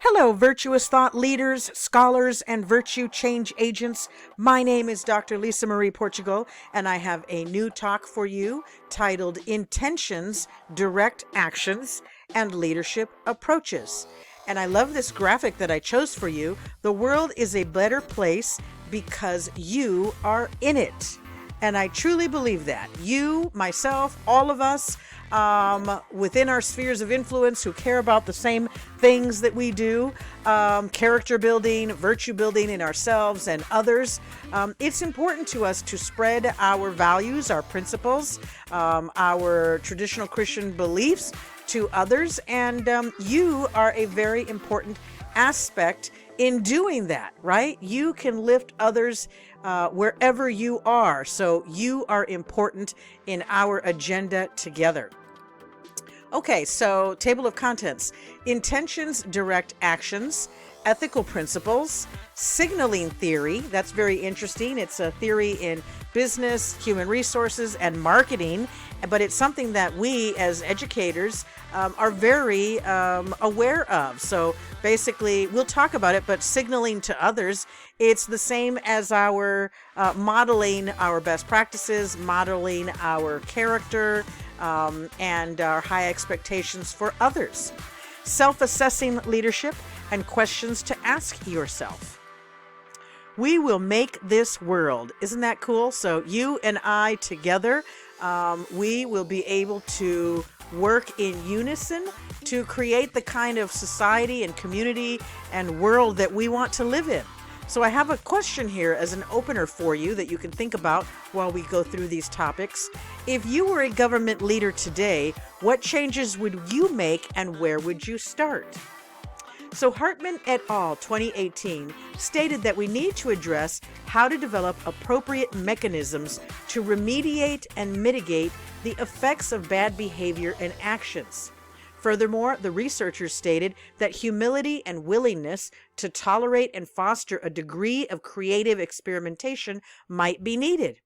Hello, virtuous thought leaders, scholars, and virtue change agents. My name is Dr. Lisa Marie Portugal, and I have a new talk for you titled Intentions, Direct Actions, and Leadership Approaches. And I love this graphic that I chose for you. The world is a better place because you are in it. And I truly believe that. You, myself, all of us within our spheres of influence who care about the same things that we do, character building, virtue building in ourselves and others, it's important to us to spread our values, our principles, our traditional Christian beliefs to others. And you are a very important aspect in doing that, right? You can lift others wherever you are. So you are important in our agenda together. Okay, so table of contents: intentions, direct actions, ethical principles, signaling theory. That's very interesting. It's a theory in business, human resources, and marketing, but it's something that we as educators are very aware of. So basically, we'll talk about it, but signaling to others, it's the same as our modeling our best practices, modeling our character, and our high expectations for others. Self-assessing leadership and questions to ask yourself. We will make this world. Isn't that cool? So you and I together, we will be able to work in unison to create the kind of society and community and world that we want to live in. So I have a question here as an opener for you that you can think about while we go through these topics. If you were a government leader today, what changes would you make and where would you start? So Hartman et al. 2018 stated that we need to address how to develop appropriate mechanisms to remediate and mitigate the effects of bad behavior and actions. Furthermore, the researchers stated that humility and willingness to tolerate and foster a degree of creative experimentation might be needed.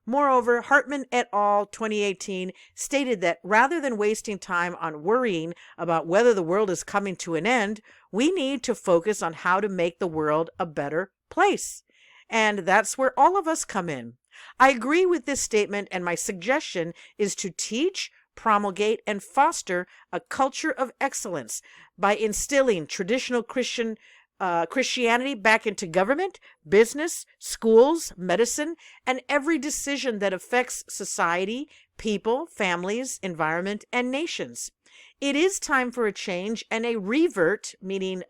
Moreover, Hartman et al. 2018 stated that rather than wasting time on worrying about whether the world is coming to an end, we need to focus on how to make the world a better place. And that's where all of us come in. I agree with this statement, and my suggestion is to teach, promulgate, and foster a culture of excellence by instilling traditional Christianity back into government, business, schools, medicine, and every decision that affects society, people, families, environment, and nations. It is time for a change and a revert, meaning,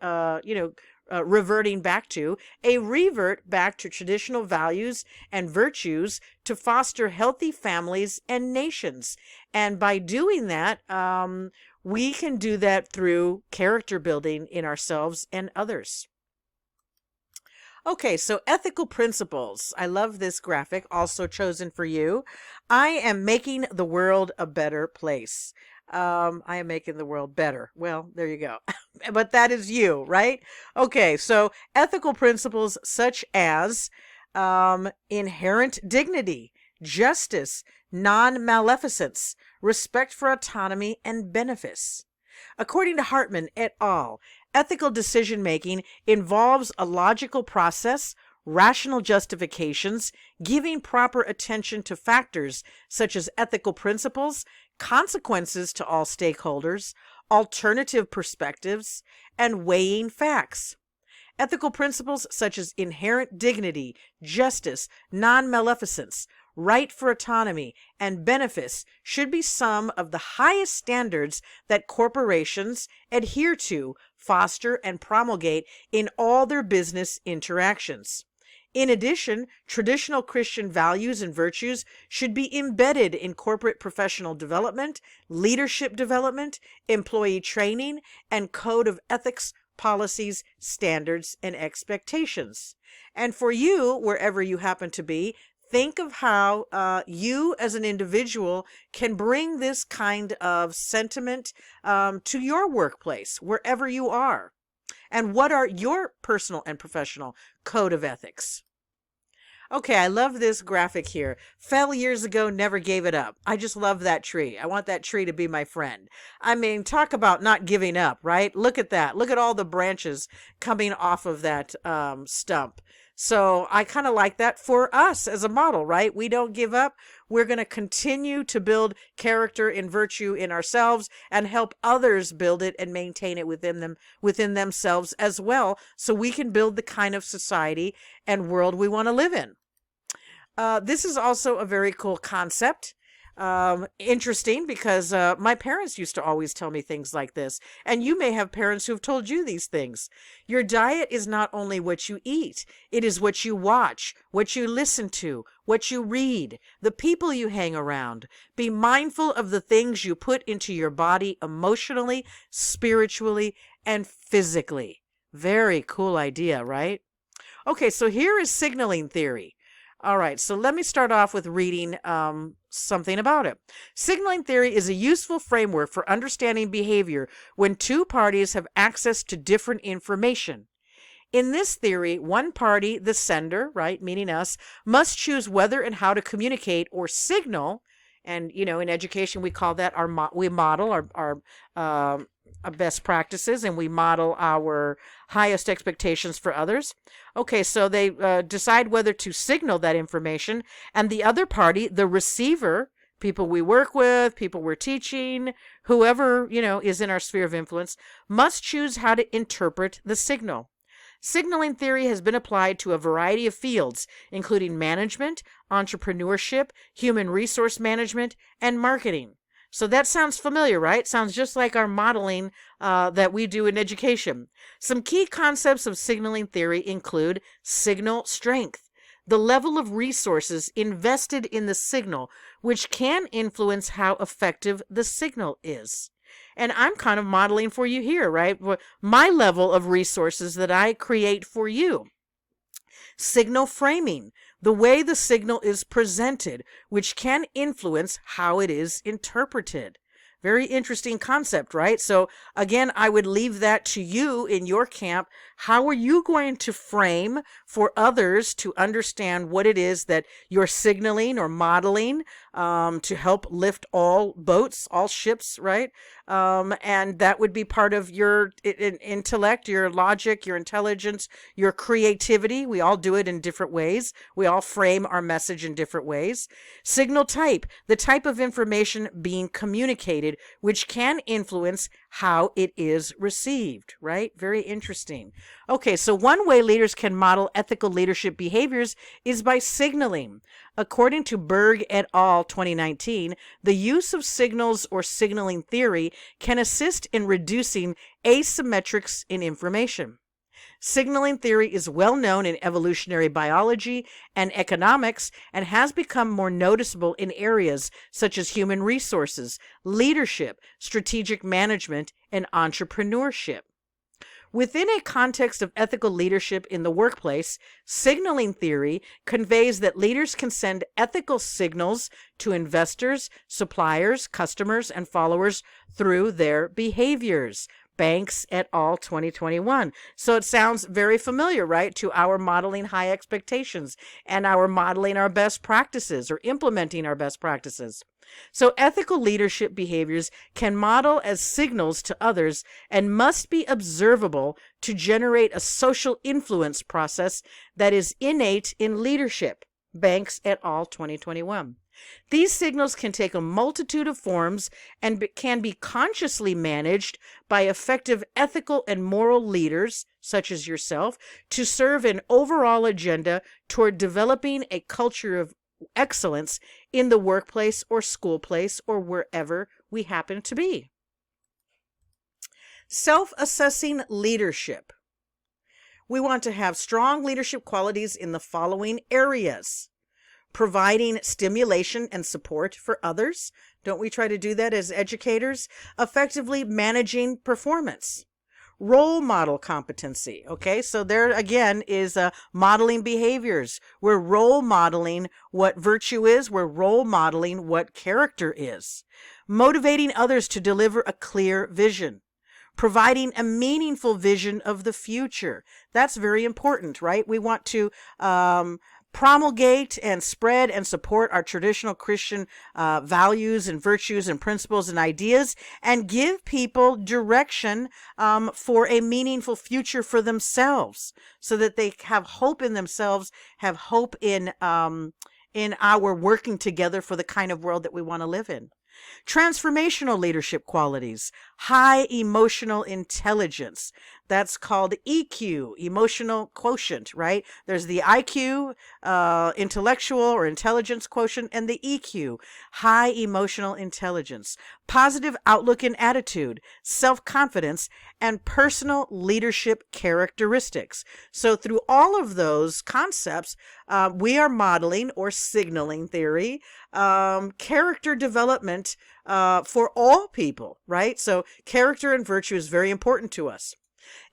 reverting back to, a revert back to traditional values and virtues to foster healthy families and nations. And by doing that, we can do that through character building in ourselves and others. Okay, so ethical principles. I love this graphic, also chosen for you. I am making the world a better place. I am making the world better. Well, there you go. But that is you, right? Okay, so ethical principles such as inherent dignity, justice, non-maleficence, respect for autonomy, and benefice. According to Hartman et al., ethical decision-making involves a logical process, rational justifications, giving proper attention to factors such as ethical principles, consequences to all stakeholders, alternative perspectives, and weighing facts. Ethical principles such as inherent dignity, justice, non-maleficence, right for autonomy, and benefice should be some of the highest standards that corporations adhere to, foster, and promulgate in all their business interactions. In addition, traditional Christian values and virtues should be embedded in corporate professional development, leadership development, employee training, and code of ethics, policies, standards, and expectations. And for you, wherever you happen to be, think of how you as an individual can bring this kind of sentiment to your workplace, wherever you are. And what are your personal and professional code of ethics? Okay, I love this graphic here. Fell years ago, never gave it up. I just love that tree. I want that tree to be my friend. I mean, talk about not giving up, right? Look at that. Look at all the branches coming off of that stump. So I kind of like that for us as a model, right? We don't give up. We're going to continue to build character and virtue in ourselves and help others build it and maintain it within themselves as well, so we can build the kind of society and world we want to live in. This is also a very cool concept. Interesting because my parents used to always tell me things like this. And you may have parents who've told you these things. Your diet is not only what you eat, it is what you watch, what you listen to, what you read, the people you hang around. Be mindful of the things you put into your body emotionally, spiritually, and physically. Very cool idea, right? Okay, so here is signaling theory. All right, so let me start off with reading something about it. Signaling theory is a useful framework for understanding behavior when two parties have access to different information. In this theory, one party, the sender, right, meaning us, must choose whether and how to communicate or signal. And, you know, in education, we call that we model our best practices, and we model our highest expectations for others. Okay, so they decide whether to signal that information, and the other party, the receiver, people we work with, people we're teaching, whoever, you know, is in our sphere of influence, must choose how to interpret the signal. Signaling theory has been applied to a variety of fields, including management, entrepreneurship, human resource management, and marketing. So that sounds familiar, right? Sounds just like our modeling that we do in education. Some key concepts of signaling theory include signal strength, the level of resources invested in the signal, which can influence how effective the signal is. And I'm kind of modeling for you here, right? My level of resources that I create for you. Signal framing, the way the signal is presented, which can influence how it is interpreted. Very interesting concept, right? So again, I would leave that to you in your camp. How are you going to frame for others to understand what it is that you're signaling or modeling to help lift all boats, all ships, right? And that would be part of your intellect, your logic, your intelligence, your creativity. We all do it in different ways. We all frame our message in different ways. Signal type, the type of information being communicated, which can influence how it is received, right? Very interesting. Okay, so one way leaders can model ethical leadership behaviors is by signaling. According to Berg et al. 2019, the use of signals or signaling theory can assist in reducing asymmetrics in information. Signaling theory is well known in evolutionary biology and economics and has become more noticeable in areas such as human resources, leadership, strategic management, and entrepreneurship. Within a context of ethical leadership in the workplace, signaling theory conveys that leaders can send ethical signals to investors, suppliers, customers, and followers through their behaviors. Banks et al. 2021. So it sounds very familiar, right, to our modeling high expectations and our modeling our best practices or implementing our best practices. So ethical leadership behaviors can model as signals to others and must be observable to generate a social influence process that is innate in leadership. Banks et al. 2021. These signals can take a multitude of forms and can be consciously managed by effective ethical and moral leaders, such as yourself, to serve an overall agenda toward developing a culture of excellence in the workplace or school place or wherever we happen to be. Self-assessing leadership. We want to have strong leadership qualities in the following areas. Providing stimulation and support for others. Don't we try to do that as educators? Effectively managing performance. Role model competency. Okay, so there again is modeling behaviors. We're role modeling what virtue is. We're role modeling what character is. Motivating others to deliver a clear vision. Providing a meaningful vision of the future. That's very important, right? We want to promulgate and spread and support our traditional Christian values and virtues and principles and ideas, and give people direction for a meaningful future for themselves, so that they have hope in themselves, have hope in our working together for the kind of world that we want to live in. Transformational leadership qualities, high emotional intelligence. That's called EQ, emotional quotient, right? There's the IQ, intellectual or intelligence quotient, and the EQ, high emotional intelligence. Positive outlook and attitude, self-confidence, and personal leadership characteristics. So through all of those concepts, we are modeling or signaling theory, character development for all people, right? So character and virtue is very important to us.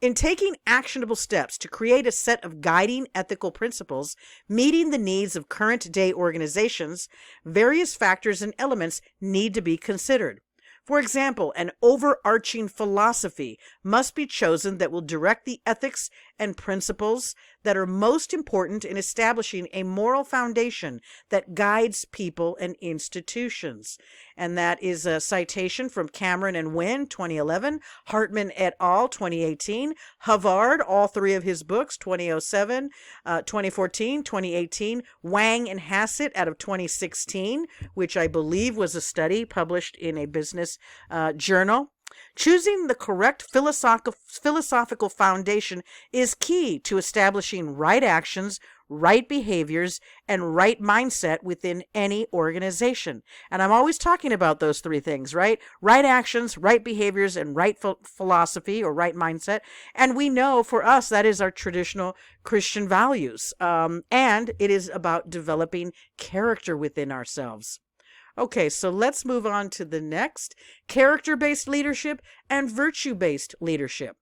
In taking actionable steps to create a set of guiding ethical principles, meeting the needs of current day organizations, various factors and elements need to be considered. For example, an overarching philosophy must be chosen that will direct the ethics and principles that are most important in establishing a moral foundation that guides people and institutions. And that is a citation from Cameron and Wynn, 2011, Hartman et al., 2018, Havard, all three of his books, 2007, 2014, 2018, Wang and Hassett out of 2016, which I believe was a study published in a business journal. Choosing the correct philosophical foundation is key to establishing right actions, right behaviors, and right mindset within any organization. And I'm always talking about those three things, right? Right actions, right behaviors, and right philosophy or right mindset. And we know for us that is our traditional Christian values. And it is about developing character within ourselves. Okay, so let's move on to the next, character-based leadership and virtue-based leadership.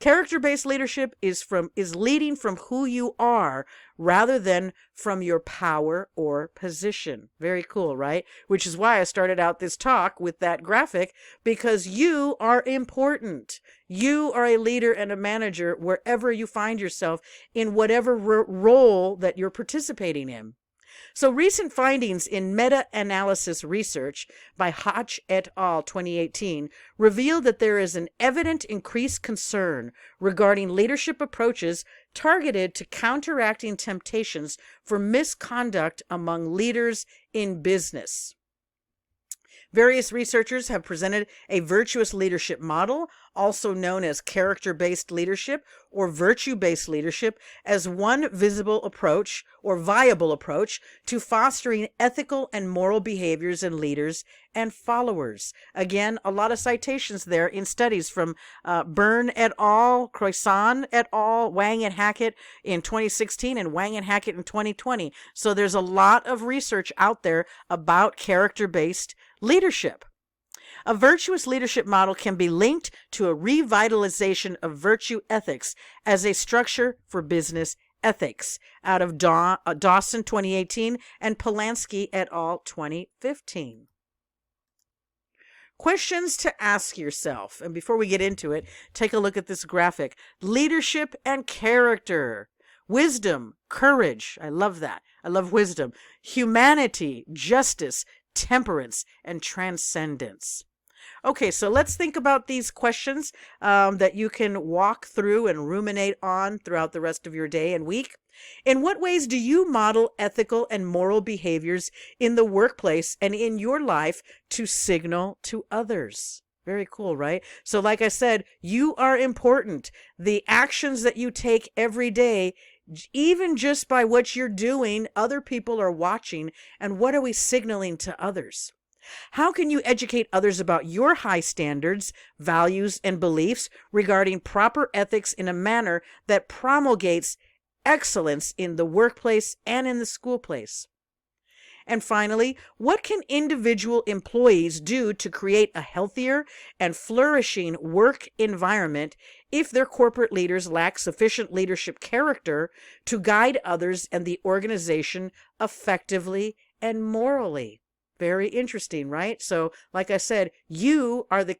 Character-based leadership is leading from who you are rather than from your power or position. Very cool, right? Which is why I started out this talk with that graphic, because you are important. You are a leader and a manager wherever you find yourself in whatever role that you're participating in. So recent findings in meta-analysis research by Hodge et al. 2018 reveal that there is an evident increased concern regarding leadership approaches targeted to counteracting temptations for misconduct among leaders in business. Various researchers have presented a virtuous leadership model, also known as character-based leadership or virtue-based leadership, as one visible approach or viable approach to fostering ethical and moral behaviors in leaders and followers. Again, a lot of citations there in studies from Byrne et al., Croissant et al., Wang and Hackett in 2016, and Wang and Hackett in 2020. So there's a lot of research out there about character-based leadership. A virtuous leadership model can be linked to a revitalization of virtue ethics as a structure for business ethics, out of Dawson 2018 and Polanski et al. 2015. Questions to ask yourself. And before we get into it, take a look at this graphic. Leadership and character. Wisdom, courage. I love that. I love wisdom. Humanity, justice, temperance, and transcendence. Okay, so let's think about these questions that you can walk through and ruminate on throughout the rest of your day and week. In what ways do you model ethical and moral behaviors in the workplace and in your life to signal to others? Very cool, right? So like I said, you are important. The actions that you take every day, even just by what you're doing, other people are watching. And what are we signaling to others? How can you educate others about your high standards, values, and beliefs regarding proper ethics in a manner that promulgates excellence in the workplace and in the school place? And finally, what can individual employees do to create a healthier and flourishing work environment if their corporate leaders lack sufficient leadership character to guide others and the organization effectively and morally? Very interesting, right? So, like I said, you are the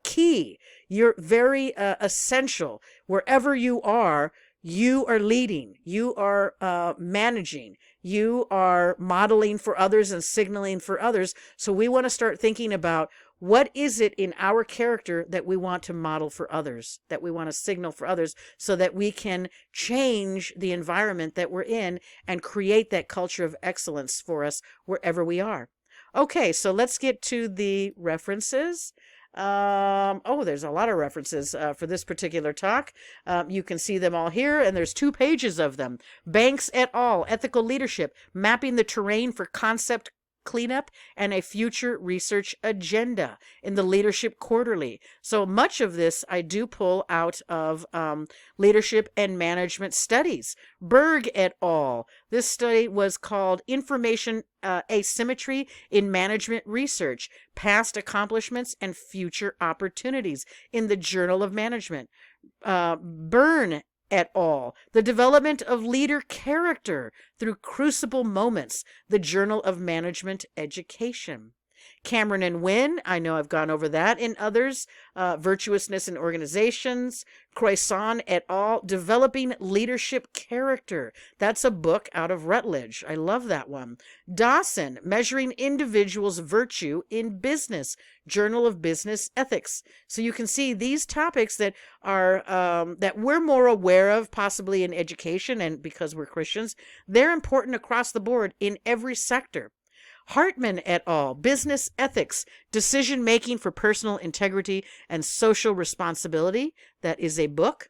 key. You're very essential wherever you are You are leading, you are managing, you are modeling for others and signaling for others. So we want to start thinking about what is it in our character that we want to model for others, that we want to signal for others, so that we can change the environment that we're in and create that culture of excellence for us wherever we are. Okay, so let's get to the references. Oh, there's a lot of references for this particular talk. You can see them all here, and there's 2 pages of them. Banks et al., Ethical Leadership, Mapping the Terrain for Concept Cleanup and a Future Research Agenda in the Leadership Quarterly. So much of this I do pull out of leadership and management studies. Berg et al. This study was called Information Asymmetry in Management Research, Past Accomplishments and Future Opportunities in the Journal of Management. Byrne et al., The Development of Leader Character Through Crucible Moments, the Journal of Management Education. Cameron and Wynn, I know I've gone over that in others. Virtuousness in Organizations. Croissant et al., Developing Leadership Character. That's a book out of Rutledge. I love that one. Dawson, Measuring Individuals' Virtue in Business. Journal of Business Ethics. So you can see these topics that are that we're more aware of, possibly in education, and because we're Christians, they're important across the board in every sector. Hartman et al., Business Ethics, Decision Making for Personal Integrity and Social Responsibility. That is a book.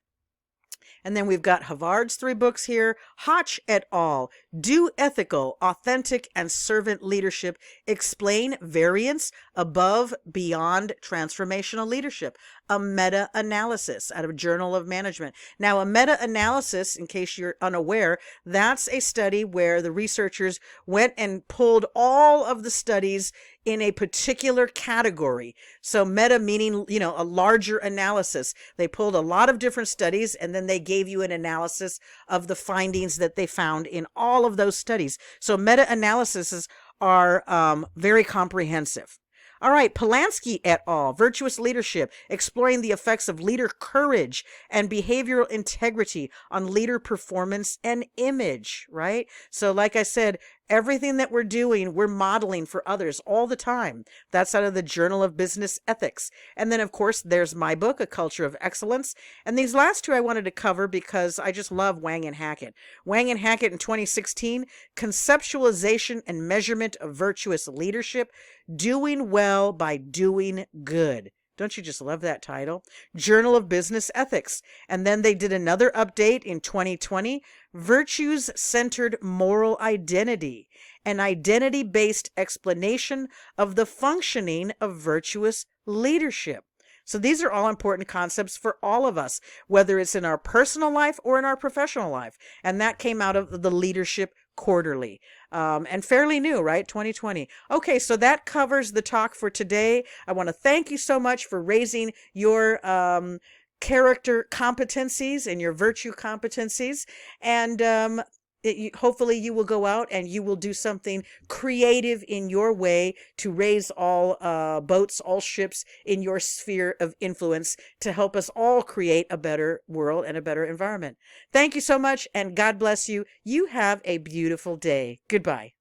And then we've got Havard's 3 books here. Hotch et al., Do Ethical, Authentic, and Servant Leadership Explain Variance Above, Beyond Transformational Leadership, a meta-analysis out of Journal of Management. Now, a meta-analysis, in case you're unaware, that's a study where the researchers went and pulled all of the studies in a particular category. So meta meaning, a larger analysis. They pulled a lot of different studies and then they gave you an analysis of the findings that they found in all of those studies. So meta-analyses are very comprehensive. All right, Polanski et al., Virtuous Leadership, Exploring the Effects of Leader Courage and Behavioral Integrity on Leader Performance and Image, right? So like I said, everything that we're doing, we're modeling for others all the time. That's out of the Journal of Business Ethics. And then, of course, there's my book, A Culture of Excellence. And these last 2 I wanted to cover because I just love Wang and Hackett. Wang and Hackett in 2016, Conceptualization and Measurement of Virtuous Leadership, Doing Well by Doing Good. Don't you just love that title? Journal of Business Ethics. And then they did another update in 2020, Virtues-Centered Moral Identity, an identity-based explanation of the functioning of virtuous leadership. So these are all important concepts for all of us, whether it's in our personal life or in our professional life. And that came out of the Leadership Quarterly. And fairly new, right? 2020. Okay, so that covers the talk for today. I want to thank you so much for raising your character competencies and your virtue competencies. And hopefully you will go out and you will do something creative in your way to raise all boats, all ships in your sphere of influence to help us all create a better world and a better environment. Thank you so much, and God bless you. You have a beautiful day. Goodbye.